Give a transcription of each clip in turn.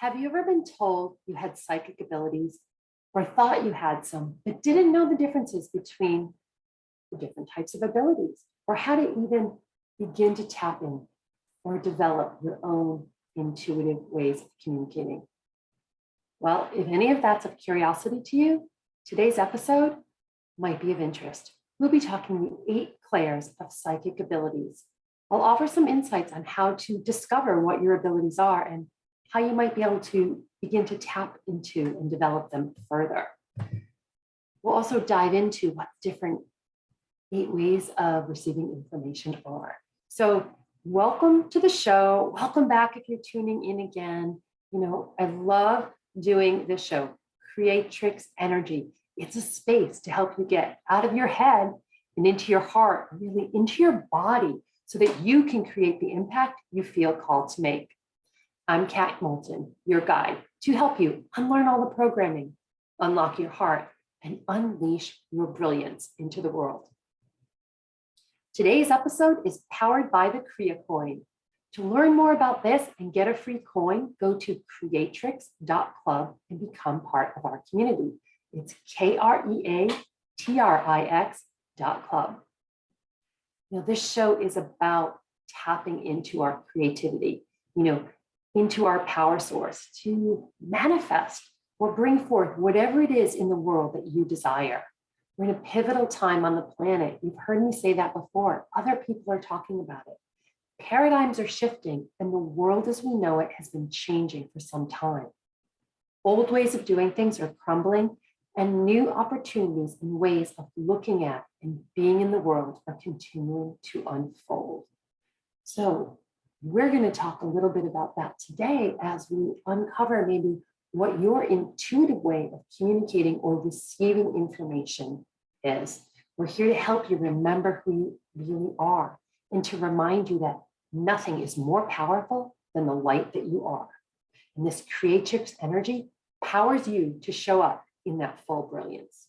Have you ever been told you had psychic abilities or thought you had some, but didn't know the differences between the different types of abilities or how to even begin to tap in or develop your own intuitive ways of communicating? Well, if any of that's of curiosity to you, today's episode might be of interest. We'll be talking the 8 clairs of psychic abilities. I'll offer some insights on how to discover what your abilities are and how you might be able to begin to tap into and develop them further. We'll also dive into what different 8 ways of receiving information are. So welcome to the show. Welcome back if you're tuning in again. I love doing this show, Kreatrix Energy. It's a space to help you get out of your head and into your heart, really into your body, so that you can create the impact you feel called to make. I'm Kat Moulton, your guide, to help you unlearn all the programming, unlock your heart, and unleash your brilliance into the world. Today's episode is powered by the Kreatrix coin. To learn more about this and get a free coin, go to Kreatrix.club and become part of our community. It's Kreatrix.club. This show is about tapping into our creativity, into our power source to manifest or bring forth whatever it is in the world that you desire. We're in a pivotal time on the planet. You've heard me say that before. Other people are talking about it. Paradigms are shifting, and the world as we know it has been changing for some time. Old ways of doing things are crumbling, and new opportunities and ways of looking at and being in the world are continuing to unfold. So we're going to talk a little bit about that today as we uncover maybe what your intuitive way of communicating or receiving information is. We're here to help you remember who you really are and to remind you that nothing is more powerful than the light that you are. And this Kreatrix energy powers you to show up in that full brilliance,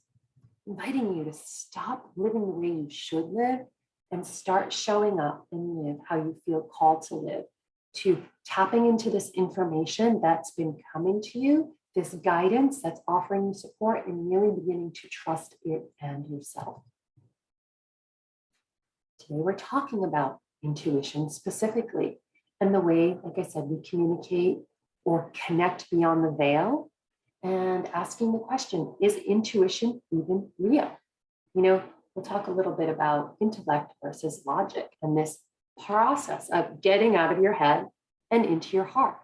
inviting you to stop living the way you should live and start showing up and live how you feel called to live, to tapping into this information that's been coming to you, this guidance that's offering you support, and really beginning to trust it and yourself. Today, we're talking about intuition specifically and the way, like I said, we communicate or connect beyond the veil, and asking the question, is intuition even real? We'll talk a little bit about intellect versus logic and this process of getting out of your head and into your heart.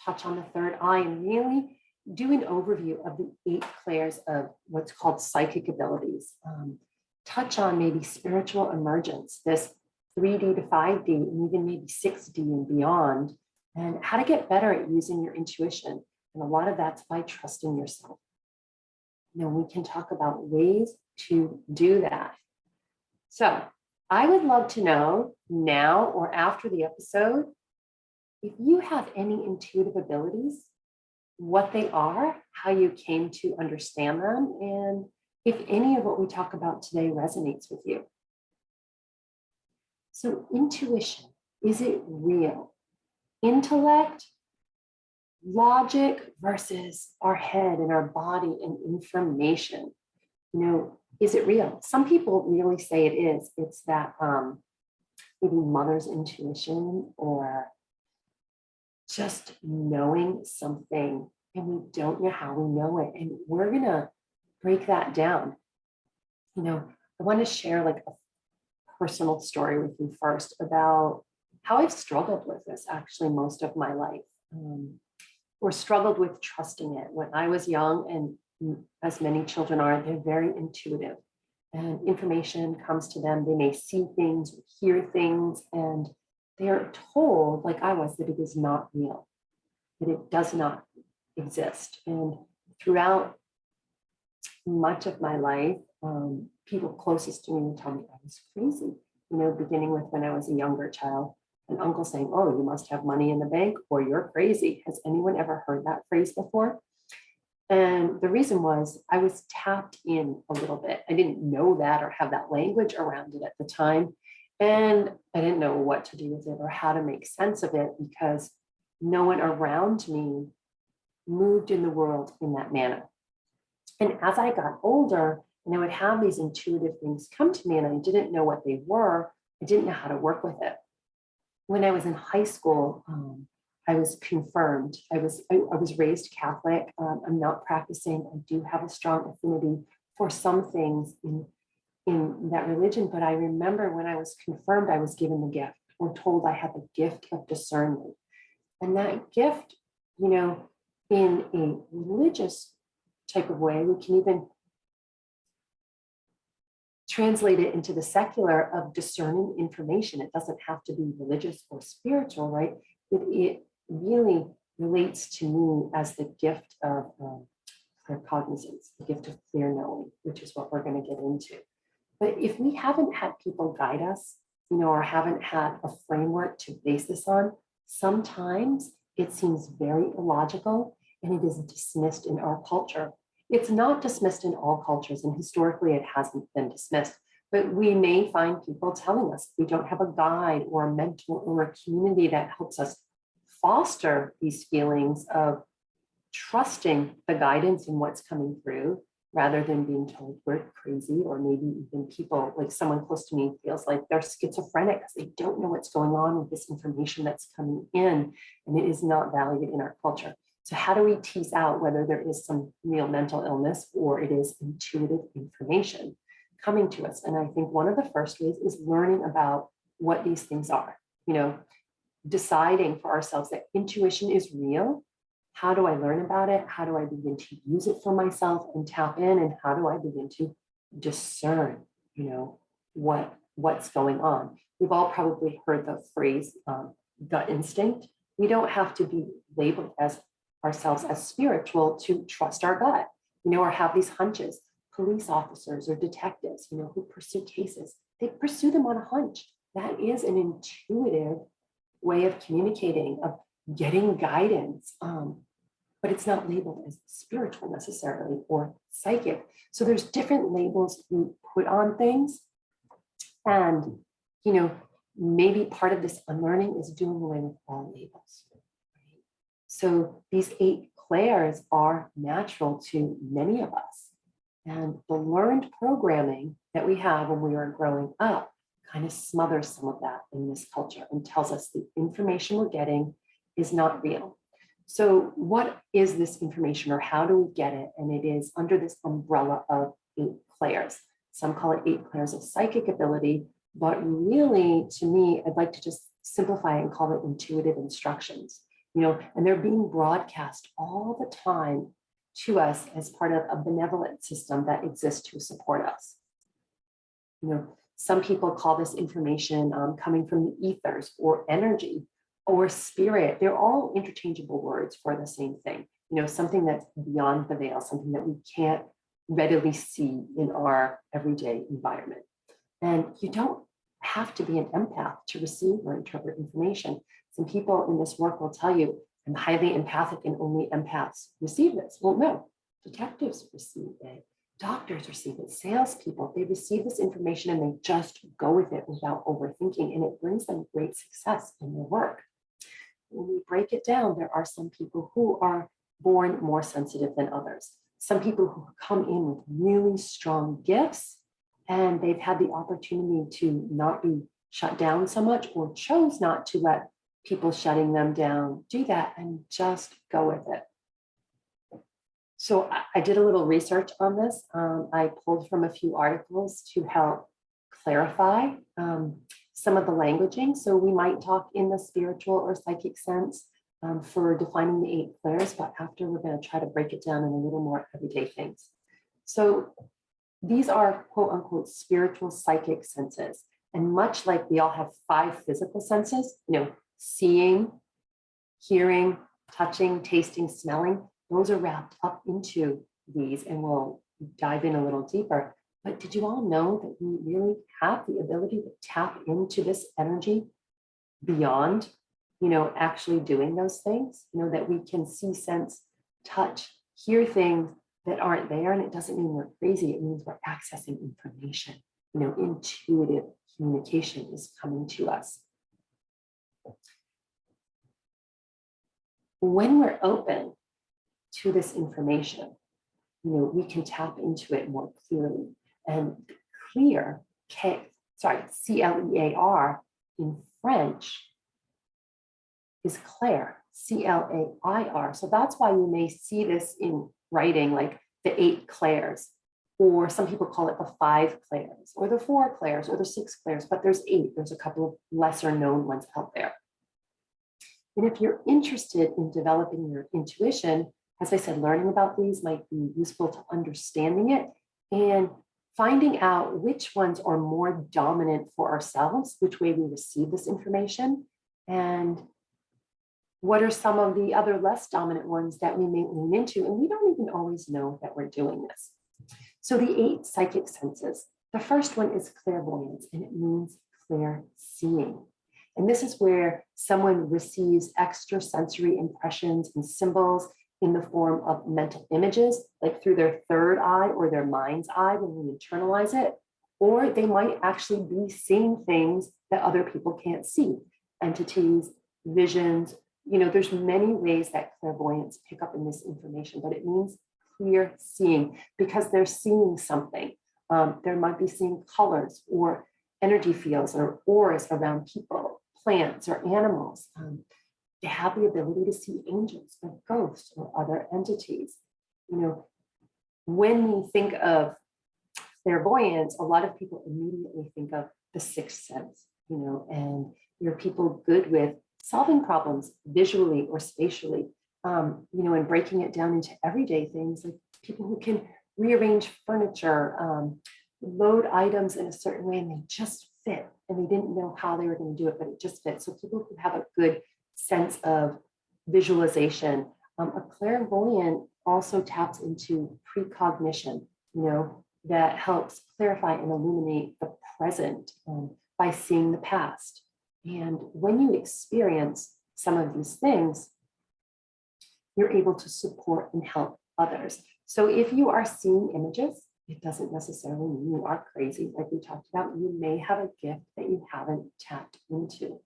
Touch on the third eye and really do an overview of the 8 clairs of what's called psychic abilities. Touch on maybe spiritual emergence, this 3D to 5D, and even maybe 6D and beyond, and how to get better at using your intuition. And a lot of that's by trusting yourself. We can talk about ways to do that. So I would love to know now or after the episode, if you have any intuitive abilities, what they are, how you came to understand them, and if any of what we talk about today resonates with you. So intuition, is it real? Intellect, logic versus our head and our body and information. Is it real? Some people really say it is. It's that maybe mother's intuition or just knowing something and we don't know how we know it. And we're going to break that down. I want to share like a personal story with you first about how I've struggled with this actually most of my life. Or struggled with trusting it. When I was young, and as many children are, they're very intuitive and information comes to them. They may see things, hear things, and they're told, like I was, that it is not real, that it does not exist. And throughout much of my life, people closest to me would tell me I was crazy, beginning with when I was a younger child. An uncle saying, "Oh, you must have money in the bank or you're crazy." Has anyone ever heard that phrase before? And the reason was I was tapped in a little bit. I didn't know that or have that language around it at the time. And I didn't know what to do with it or how to make sense of it because no one around me moved in the world in that manner. And as I got older, and I would have these intuitive things come to me and I didn't know what they were, I didn't know how to work with it. When I was in high school, I was confirmed. I was raised Catholic. I'm not practicing. I do have a strong affinity for some things in that religion, but I remember when I was confirmed, I was given the gift or told I had the gift of discernment. And that gift, you know, in a religious type of way, we can even translate it into the secular of discerning information. It doesn't have to be religious or spiritual, right? It really relates to me as the gift of claircognizance, the gift of clear knowing, which is what we're going to get into. But if we haven't had people guide us, you know, or haven't had a framework to base this on, sometimes it seems very illogical and it is dismissed in our culture. It's not dismissed in all cultures, and historically it hasn't been dismissed, but we may find people telling us we don't have a guide or a mentor or a community that helps us foster these feelings of trusting the guidance in what's coming through, rather than being told we're crazy, or maybe even people, like someone close to me feels like they're schizophrenic because they don't know what's going on with this information that's coming in, and it is not valued in our culture. So how do we tease out whether there is some real mental illness or it is intuitive information coming to us? And I think one of the first ways is learning about what these things are, you know, deciding for ourselves that intuition is real. How do I learn about it? How do I begin to use it for myself and tap in? And how do I begin to discern, you know, what's going on? We've all probably heard the phrase gut instinct. We don't have to be labeled as ourselves as spiritual to trust our gut, you know, or have these hunches. Police officers or detectives, you know, who pursue cases, they pursue them on a hunch. That is an intuitive way of communicating, of getting guidance, but it's not labeled as spiritual necessarily or psychic. So there's different labels we put on things, and you know, maybe part of this unlearning is doing away with all labels. So these 8 clairs are natural to many of us, and the learned programming that we have when we are growing up kind of smothers some of that in this culture and tells us the information we're getting is not real. So what is this information, or how do we get it? And it is under this umbrella of 8 clairs. Some call it 8 clairs of psychic ability, but really, to me, I'd like to just simplify it and call it intuitive instructions. You know, and they're being broadcast all the time to us as part of a benevolent system that exists to support us. You know, some people call this information coming from the ethers or energy or spirit. They're all interchangeable words for the same thing. You know, something that's beyond the veil, something that we can't readily see in our everyday environment. And you don't have to be an empath to receive or interpret information. Some people in this work will tell you, I'm highly empathic and only empaths receive this. Well, no, detectives receive it, doctors receive it, salespeople, they receive this information and they just go with it without overthinking, and it brings them great success in their work. When we break it down, there are some people who are born more sensitive than others. Some people who come in with really strong gifts, and they've had the opportunity to not be shut down so much, or chose not to let people shutting them down do that and just go with it. So I did a little research on this. I pulled from a few articles to help clarify some of the languaging. So we might talk in the spiritual or psychic sense for defining the 8 clairs, but after we're going to try to break it down in a little more everyday things. So these are quote unquote spiritual psychic senses. And much like we all have 5 physical senses, you know, seeing, hearing, touching, tasting, smelling, those are wrapped up into these, and we'll dive in a little deeper. But did you all know that we really have the ability to tap into this energy beyond, you know, actually doing those things? You know, that we can see, sense, touch, hear things that aren't there, and it doesn't mean we're crazy. It means we're accessing information. You know, intuitive communication is coming to us. when we're open to this information, we can tap into it more clearly. And clear, C-L-E-A-R in French is clair, C-L-A-I-R. So that's why you may see this in writing, like the 8 clairs, or some people call it the 5 clairs, or the 4 clairs, or the 6 clairs, but there's 8. There's a couple of lesser known ones out there. And if you're interested in developing your intuition, as I said, learning about these might be useful to understanding it and finding out which ones are more dominant for ourselves, which way we receive this information, and what are some of the other less dominant ones that we may lean into, and we don't even always know that we're doing this. So the 8 psychic senses, the first one is clairvoyance, and it means clear seeing. And this is where someone receives extrasensory impressions and symbols in the form of mental images, like through their third eye or their mind's eye when we internalize it, or they might actually be seeing things that other people can't see, entities, visions. There's many ways that clairvoyants pick up in this information, but it means clear seeing because they're seeing something. There might be seeing colors or energy fields or auras around people, plants, or animals. They have the ability to see angels or ghosts or other entities. When we think of clairvoyance, a lot of people immediately think of the 6th sense, and you're people good with solving problems visually or spatially, and breaking it down into everyday things, like people who can rearrange furniture, load items in a certain way, and they just fit, and they didn't know how they were going to do it, but it just fits. So people who have a good sense of visualization. A clairvoyant also taps into precognition, that helps clarify and illuminate the present by seeing the past. And when you experience some of these things, you're able to support and help others. So if you are seeing images, it doesn't necessarily mean you are crazy. Like we talked about, you may have a gift that you haven't tapped into.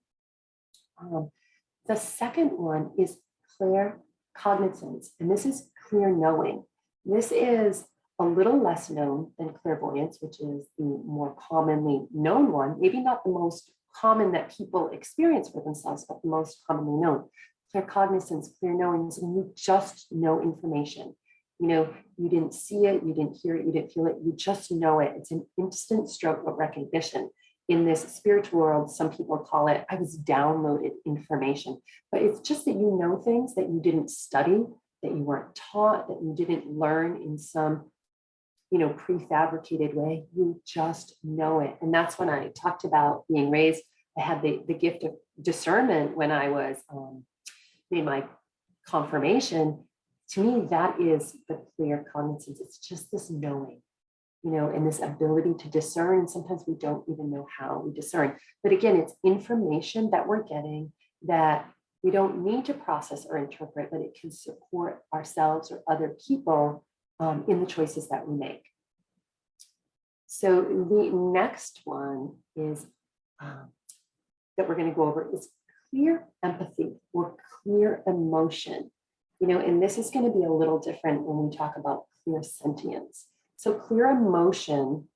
The second one is claircognizance, and this is clear knowing. This is a little less known than clairvoyance, which is the more commonly known one, maybe not the most common that people experience for themselves, but the most commonly known. Claircognizance, clear knowing, is when you just know information. You didn't see it, you didn't hear it, you didn't feel it, you just know it. It's an instant stroke of recognition. In this spiritual world, some people call it, I was downloaded information. But it's just that you know things that you didn't study, that you weren't taught, that you didn't learn in some, prefabricated way. You just know it. And that's when I talked about being raised. I had the gift of discernment when I was made my confirmation. To me, that is the clear cognizance. It's just this knowing, and this ability to discern. And sometimes we don't even know how we discern. But again, it's information that we're getting that we don't need to process or interpret, but it can support ourselves or other people in the choices that we make. So the next one is that we're going to go over is clear empathy or clear emotion. And this is going to be a little different when we talk about clear sentience. So clear emotion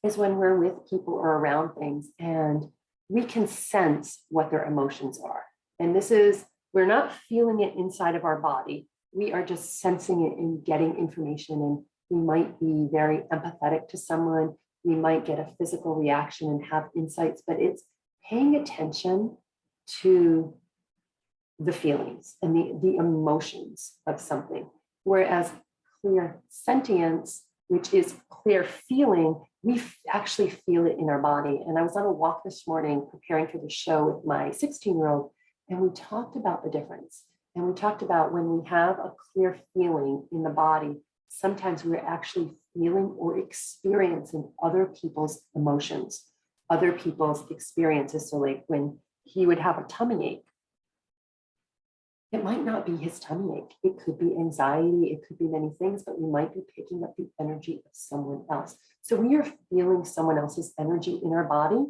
is when we're with people or around things and we can sense what their emotions are. And this is, we're not feeling it inside of our body. We are just sensing it and getting information. And we might be very empathetic to someone. We might get a physical reaction and have insights, but it's paying attention to the feelings and the emotions of something. Whereas clear sentience, which is clear feeling, we actually feel it in our body. And I was on a walk this morning preparing for the show with my 16-year-old, and we talked about the difference. And we talked about when we have a clear feeling in the body, sometimes we're actually feeling or experiencing other people's emotions, other people's experiences. So like when he would have a tummy ache, it might not be his tummy ache. It could be anxiety. It could be many things, but we might be picking up the energy of someone else. So we are feeling someone else's energy in our body,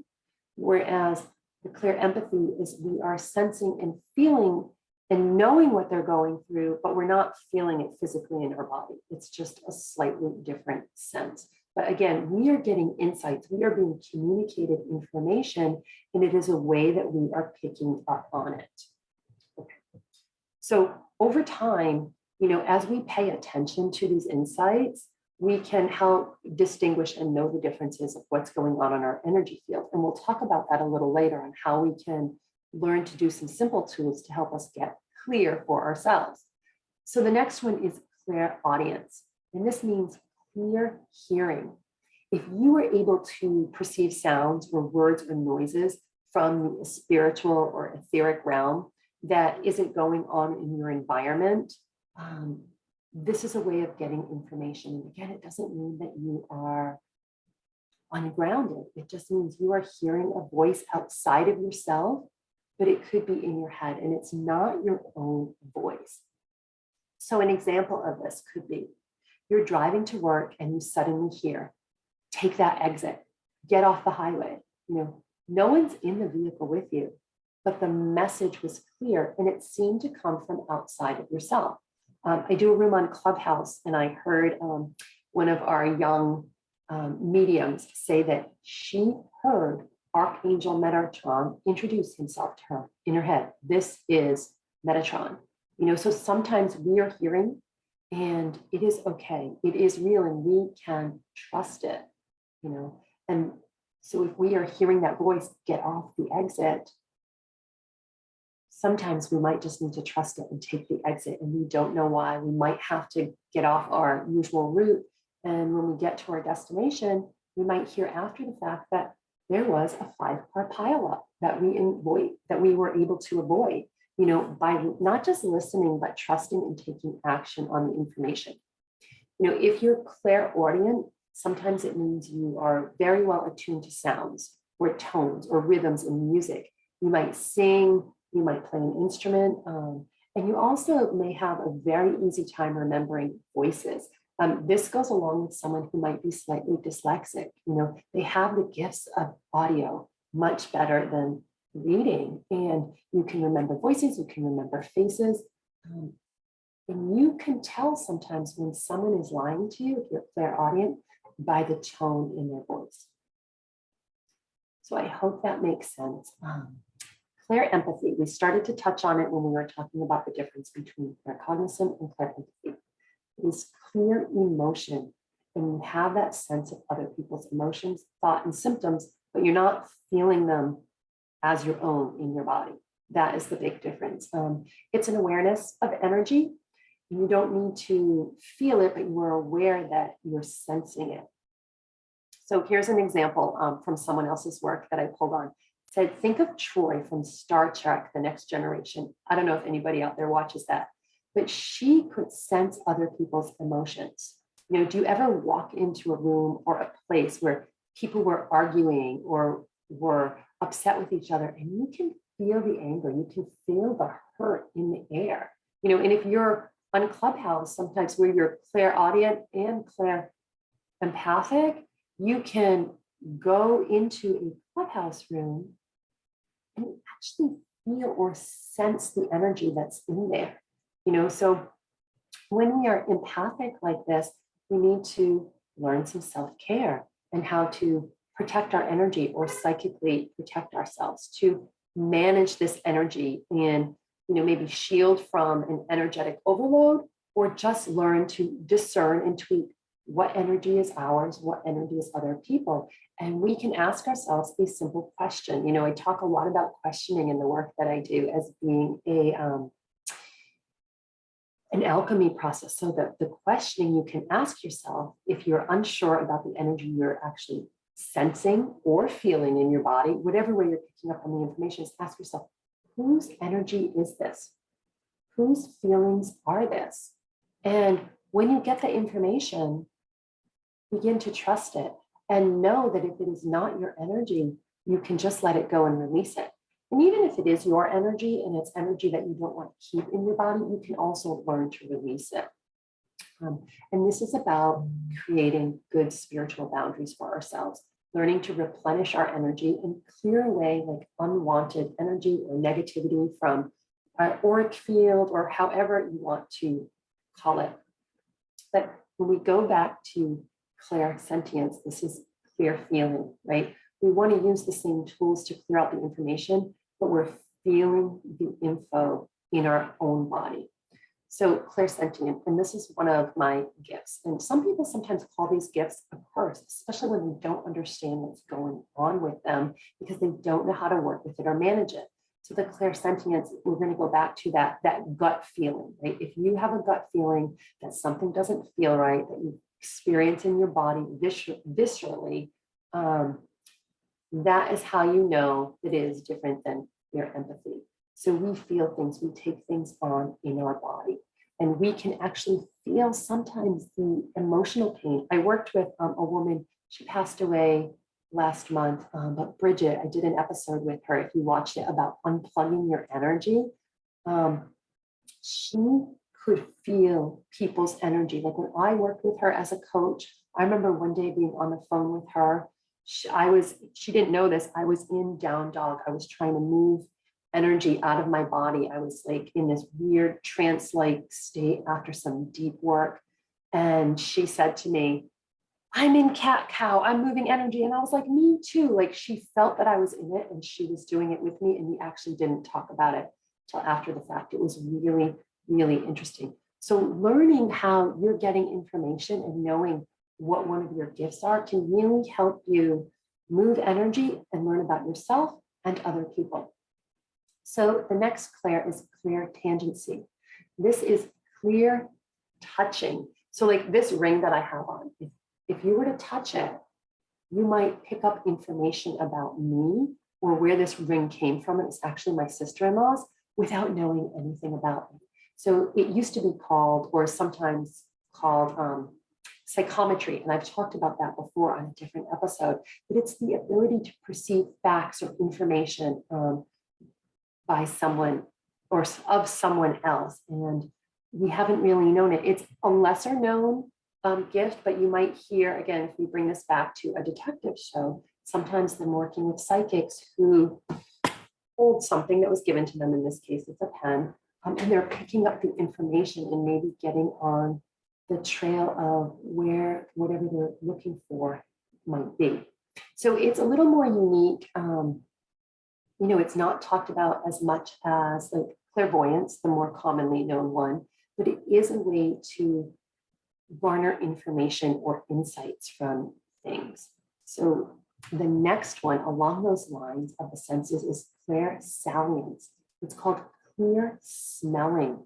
whereas the clear empathy is we are sensing and feeling and knowing what they're going through, but we're not feeling it physically in our body. It's just a slightly different sense. But again, we are getting insights. We are being communicated information, and it is a way that we are picking up on it. Okay. So over time, as we pay attention to these insights, we can help distinguish and know the differences of what's going on in our energy field. And we'll talk about that a little later on how we can learn to do some simple tools to help us get clear for ourselves. So the next one is clairaudience, and this means clear hearing. If you are able to perceive sounds or words or noises from the spiritual or etheric realm that isn't going on in your environment, this is a way of getting information. And again, it doesn't mean that you are ungrounded. It just means you are hearing a voice outside of yourself, but it could be in your head, and it's not your own voice. So an example of this could be you're driving to work and you suddenly hear, take that exit, get off the highway. No one's in the vehicle with you, but the message was clear and it seemed to come from outside of yourself. I do a room on Clubhouse, and I heard one of our young mediums say that she heard Archangel Metatron introduce himself to her in her head. This is Metatron. So sometimes we are hearing, and it is okay. It is real, and we can trust it. And so if we are hearing that voice, get off the exit, sometimes we might just need to trust it and take the exit, and we don't know why. We might have to get off our usual route, and when we get to our destination, we might hear after the fact that there was a 5-car pileup that we were able to avoid, by not just listening, but trusting and taking action on the information. If you're clairaudient, sometimes it means you are very well attuned to sounds or tones or rhythms in music. You might sing, you might play an instrument, and you also may have a very easy time remembering voices. This goes along with someone who might be slightly dyslexic. They have the gifts of audio much better than reading, and you can remember voices, you can remember faces, and you can tell sometimes when someone is lying to you, if you're clairaudient, by the tone in their voice. So I hope that makes sense. Clairempathy, we started to touch on it when we were talking about the difference between claircognizant and clairempathy. It is clear emotion, and you have that sense of other people's emotions, thought, and symptoms, but you're not feeling them as your own in your body. That is the big difference. It's an awareness of energy. You don't need to feel it, but you are aware that you're sensing it. So here's an example from someone else's work that I pulled on. It said, think of Troy from Star Trek, The Next Generation. I don't know if anybody out there watches that, but she could sense other people's emotions. Do you ever walk into a room or a place where people were arguing or were upset with each other, and you can feel the anger, you can feel the hurt in the air? And if you're on Clubhouse, sometimes where you're clairaudient and clairempathic, you can go into a Clubhouse room and actually feel or sense the energy that's in there. So when we are empathic like this, we need to learn some self-care and how to protect our energy or psychically protect ourselves, to manage this energy and maybe shield from an energetic overload, or just learn to discern and tweak what energy is ours, what energy is other people. And we can ask ourselves a simple question. I talk a lot about questioning in the work that I do as being an alchemy process. So the questioning you can ask yourself, if you're unsure about the energy you're actually sensing or feeling in your body, whatever way you're picking up on the information, is ask yourself, whose energy is this? Whose feelings are this? And when you get the information, begin to trust it and know that if it is not your energy, you can just let it go and release it. And even if it is your energy and it's energy that you don't want to keep in your body, you can also learn to release it. And this is about creating good spiritual boundaries for ourselves, learning to replenish our energy and clear away like unwanted energy or negativity from auric field, or however you want to call it. But when we go back to clairsentience, this is clear feeling, right? We want to use the same tools to clear out the information, but we're feeling the info in our own body. So clairsentient, and this is one of my gifts. And some people sometimes call these gifts a curse, especially when they don't understand what's going on with them because they don't know how to work with it or manage it. So the clairsentience, we're going to go back to that gut feeling, right? If you have a gut feeling that something doesn't feel right, that you experience in your body viscerally, that is how you know it is different than your empathy. So we feel things, we take things on in our body, and we can actually feel sometimes the emotional pain. I worked with a woman, she passed away last month, but Bridget, I did an episode with her, if you watched it, about unplugging your energy. She could feel people's energy. Like when I worked with her as a coach, I remember one day being on the phone with her. She didn't know this, I was in down dog. I was trying to move energy out of my body. I was like in this weird trance-like state after some deep work. And she said to me, I'm in cat cow, I'm moving energy. And I was like, me too. Like she felt that I was in it and she was doing it with me. And we actually didn't talk about it till after the fact. It was really, really interesting. So learning how you're getting information and knowing what one of your gifts are can really help you move energy and learn about yourself and other people. So the next clair is clairtangency. This is clear touching. So like this ring that I have on, if you were to touch it, you might pick up information about me or where this ring came from. It was actually my sister-in-law's without knowing anything about me. So it used to be called, or sometimes called, psychometry. And I've talked about that before on a different episode, but it's the ability to perceive facts or information by someone or of someone else. And we haven't really known it. It's a lesser known gift, but you might hear, again, if we bring this back to a detective show, sometimes them working with psychics who hold something that was given to them. In this case, it's a pen, and they're picking up the information and maybe getting on the trail of where whatever they're looking for might be. So it's a little more unique. It's not talked about as much as like clairvoyance, the more commonly known one, but it is a way to garner information or insights from things. So the next one along those lines of the senses is clairsalience. It's called clear smelling.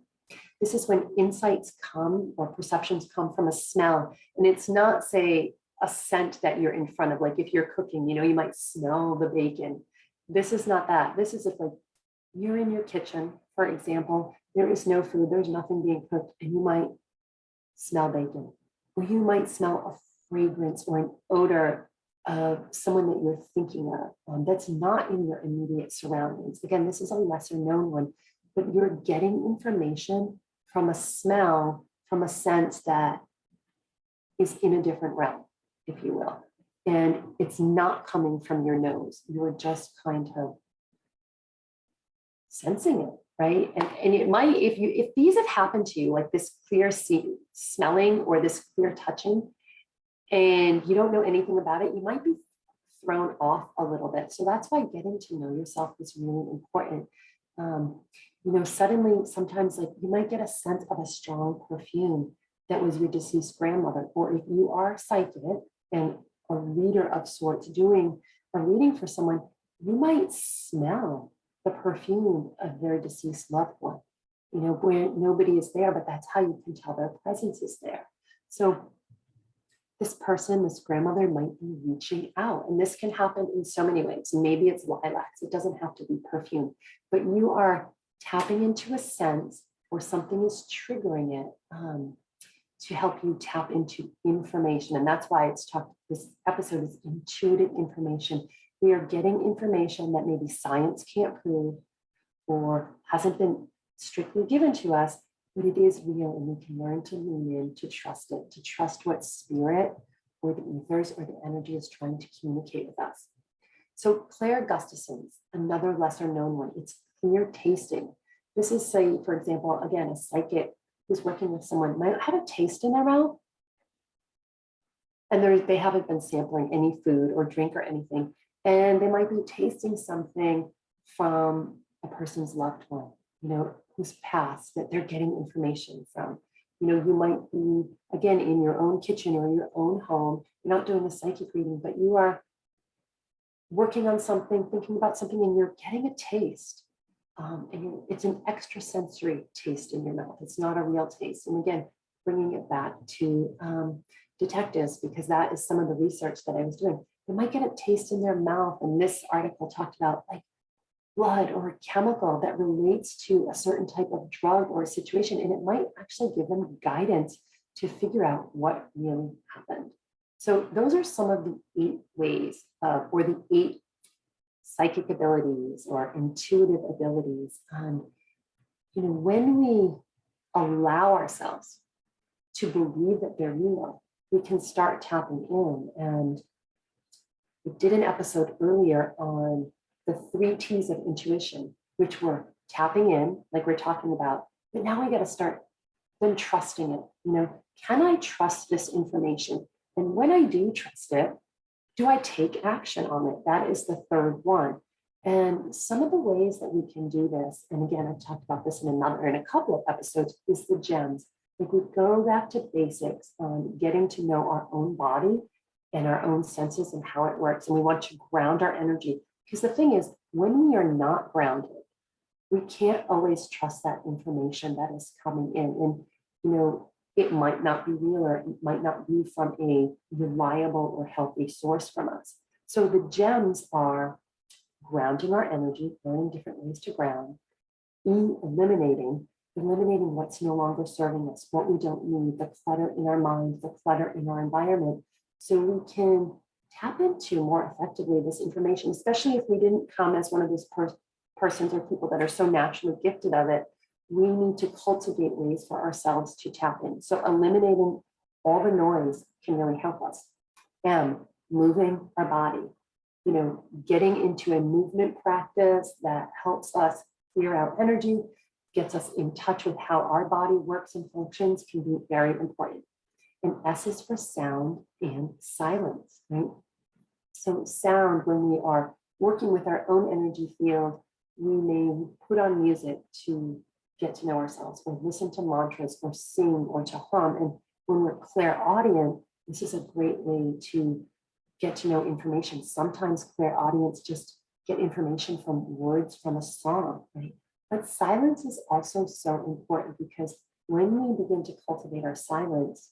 This is when insights come or perceptions come from a smell. And it's not, say, a scent that you're in front of. Like if you're cooking, you might smell the bacon. This is not that. This is if like you're in your kitchen, for example, there is no food, there's nothing being cooked, and you might smell bacon, or you might smell a fragrance or an odor of someone that you're thinking of that's not in your immediate surroundings. Again, this is a lesser known one, but you're getting information from a smell, from a sense that is in a different realm, if you will. And it's not coming from your nose. You're just kind of sensing it, right? And it might, if these have happened to you, like this clear smelling or this clear touching, and you don't know anything about it, you might be thrown off a little bit. So that's why getting to know yourself is really important. Suddenly, sometimes like you might get a sense of a strong perfume that was your deceased grandmother, or if you are psychic and a reader of sorts doing a reading for someone, you might smell the perfume of their deceased loved one, where nobody is there, but that's how you can tell their presence is there. So this person, this grandmother might be reaching out, and this can happen in so many ways. Maybe it's lilacs, it doesn't have to be perfume, but you are tapping into a sense or something is triggering it to help you tap into information. And that's why this episode is intuitive information. We are getting information that maybe science can't prove or hasn't been strictly given to us, but it is real, and we can learn to lean in, to trust it, to trust what spirit or the ethers or the energy is trying to communicate with us. So clairgustance, another lesser known one, it's clear tasting. This is, say, for example, again, a psychic who's working with someone might have a taste in their mouth, and they haven't been sampling any food or drink or anything, and they might be tasting something from a person's loved one, who's passed, that they're getting information from. You might be, again, in your own kitchen or your own home. You're not doing a psychic reading, but you are working on something, thinking about something, and you're getting a taste. And it's an extrasensory taste in your mouth. It's not a real taste. And again, bringing it back to detectives, because that is some of the research that I was doing. They might get a taste in their mouth. And this article talked about like blood or a chemical that relates to a certain type of drug or a situation. And it might actually give them guidance to figure out what really happened. So those are some of the 8 ways or the 8 psychic abilities or intuitive abilities. When we allow ourselves to believe that they're real, we can start tapping in. And we did an episode earlier on the 3 T's of intuition, which were tapping in, like we're talking about, but now we got to start then trusting it. Can I trust this information? And when I do trust it, do I take action on it? That is the 3rd one. And some of the ways that we can do this, and again, I've talked about this in a couple of episodes, is the gems. If we go back to basics on getting to know our own body and our own senses and how it works, and we want to ground our energy. Because the thing is, when we are not grounded, we can't always trust that information that is coming in. And, it might not be real, or it might not be from a reliable or healthy source from us. So the gems are grounding our energy, learning different ways to ground, eliminating what's no longer serving us, what we don't need, the clutter in our mind, the clutter in our environment, so we can tap into more effectively this information, especially if we didn't come as one of those persons or people that are so naturally gifted of it. We need to cultivate ways for ourselves to tap in. So eliminating all the noise can really help us. And moving our body, getting into a movement practice that helps us clear out energy, gets us in touch with how our body works and functions, can be very important. And S is for sound and silence, right? So sound, when we are working with our own energy field, we may put on music to get to know ourselves, or listen to mantras, or sing, or to hum. And when we're clairaudient, this is a great way to get to know information. Sometimes clairaudience just get information from words from a song, right? But silence is also so important, because when we begin to cultivate our silence,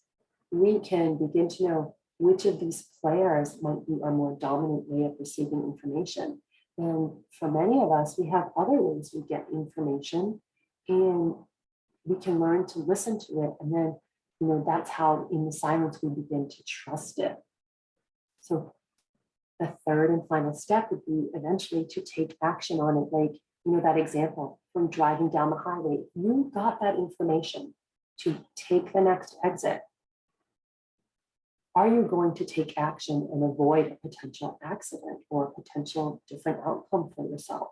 we can begin to know which of these players might be our more dominant way of receiving information. And for many of us, we have other ways we get information, and we can learn to listen to it. And then, that's how in the silence we begin to trust it. So the 3rd and final step would be eventually to take action on it. Like, that example from driving down the highway, you got that information to take the next exit. Are you going to take action and avoid a potential accident or a potential different outcome for yourself?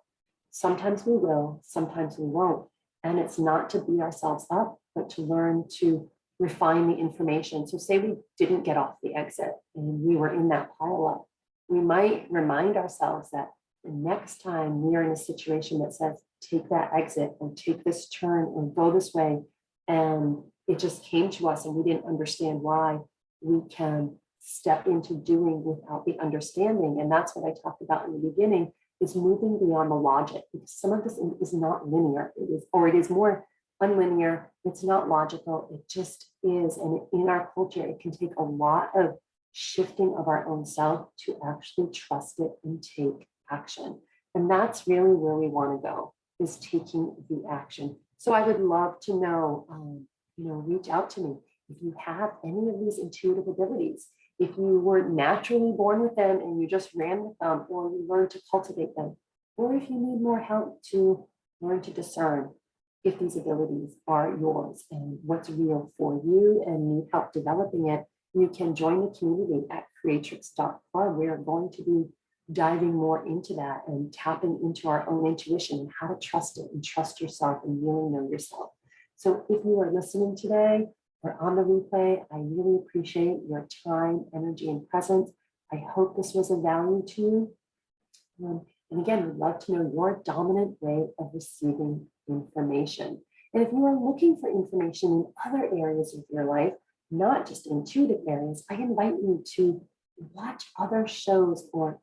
Sometimes we will, sometimes we won't. And it's not to beat ourselves up, but to learn to refine the information. So say we didn't get off the exit and we were in that pileup, we might remind ourselves that the next time we are in a situation that says, take that exit or take this turn or go this way, and it just came to us and we didn't understand why, we can step into doing without the understanding. And that's what I talked about in the beginning, is moving beyond the logic, because some of this is not linear. It is more unlinear. It's not logical. It just is. And in our culture, it can take a lot of shifting of our own self to actually trust it and take action. And that's really where we want to go, is taking the action. So I would love to know, reach out to me if you have any of these intuitive abilities. If you were naturally born with them and you just ran with them, or you learned to cultivate them, or if you need more help to learn to discern if these abilities are yours and what's real for you and need help developing it, you can join the community at Kreatrix.club. We are going to be diving more into that and tapping into our own intuition and how to trust it and trust yourself and really know yourself. So if you are listening today or on the replay, I really appreciate your time, energy, and presence. I hope this was of value to you. And again, we'd love to know your dominant way of receiving information. And if you are looking for information in other areas of your life, not just intuitive areas, I invite you to watch other shows or,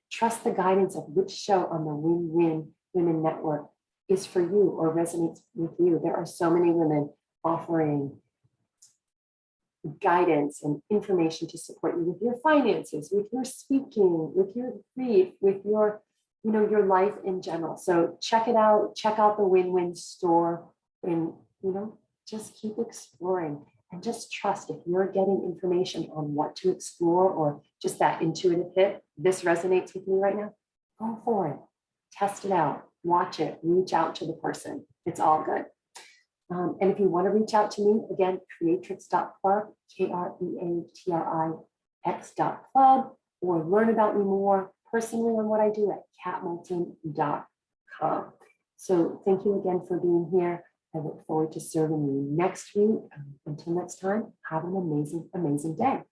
trust the guidance of which show on the Win-Win Women Network is for you or resonates with you. There are so many women offering guidance and information to support you with your finances, with your speaking, with your grief, with your, your life in general. So check it out. Check out the Win-Win store and, just keep exploring and just trust if you're getting information on what to explore or just that intuitive hit, this resonates with me right now, go for it. Test it out, watch it, reach out to the person. It's all good. And if you want to reach out to me, again, Kreatrix.club, Kreatrix.club, or learn about me more personally on what I do at katmoulton.com. So thank you again for being here. I look forward to serving you next week. Until next time, have an amazing, amazing day.